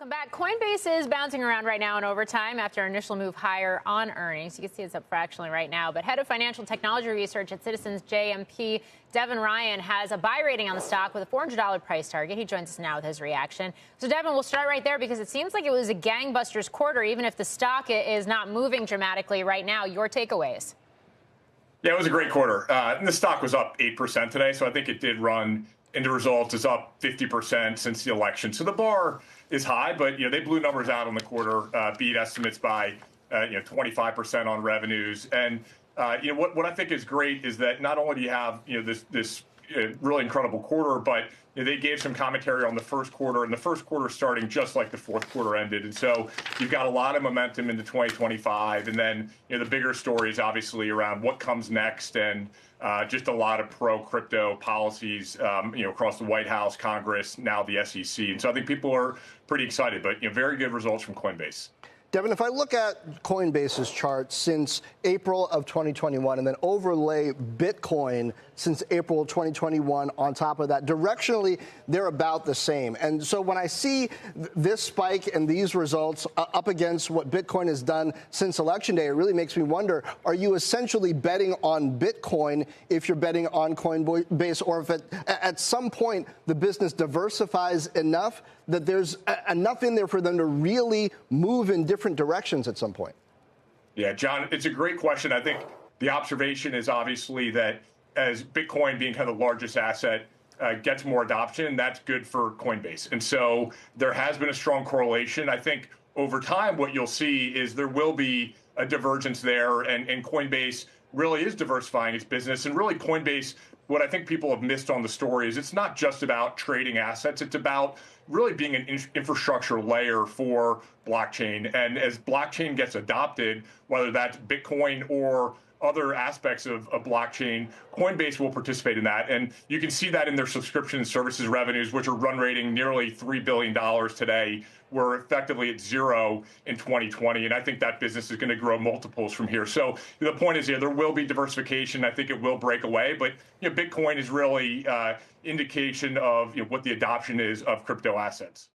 Welcome back. Coinbase is bouncing around right now in overtime after an initial move higher on earnings. You can see it's up fractionally right now. But head of financial technology research at Citizens JMP, Devin Ryan, has a buy rating on the stock with a $400 price target. He joins us now with his reaction. So, Devin, we'll start right there because it seems like it was a gangbusters quarter, even if the stock is not moving dramatically right now. Your takeaways? Yeah, it was a great quarter. And the stock was up 8% today, so I think it did run into results. Is up 50% since the election. So the bar is high, but they blew numbers out on the quarter, beat estimates by 25% on revenues. And what I think is great is that not only do you have this really incredible quarter, but they gave some commentary on the first quarter, and the first quarter starting just like the fourth quarter ended. And so you've got a lot of momentum into 2025. And then the bigger story is obviously around what comes next, and just a lot of pro-crypto policies across the White House, Congress, now the SEC. And so I think people are pretty excited, but very good results from Coinbase. Devin, if I look at Coinbase's chart since April of 2021 and then overlay Bitcoin since April of 2021 on top of that, directionally, they're about the same. And so when I see this spike and these results up against what Bitcoin has done since Election Day, it really makes me wonder, are you essentially betting on Bitcoin if you're betting on Coinbase, or if at some point the business diversifies enough that there's enough in there for them to really move in different directions at some point? Yeah, John, it's a great question. I think the observation is obviously that as Bitcoin being kind of the largest asset gets more adoption, that's good for Coinbase. And so there has been a strong correlation. I think over time, what you'll see is there will be a divergence there, and Coinbase really is diversifying its business. And really, Coinbase, what I think people have missed on the story is it's not just about trading assets. It's about really being an infrastructure layer for blockchain. And as blockchain gets adopted, whether that's Bitcoin or other aspects of blockchain, Coinbase will participate in that. And you can see that in their subscription and services revenues, which are run rating nearly $3 billion today. We're effectively at zero in 2020. And I think that business is going to grow multiples from here. So the point is, there will be diversification. I think it will break away. But Bitcoin is really indication of what the adoption is of crypto assets.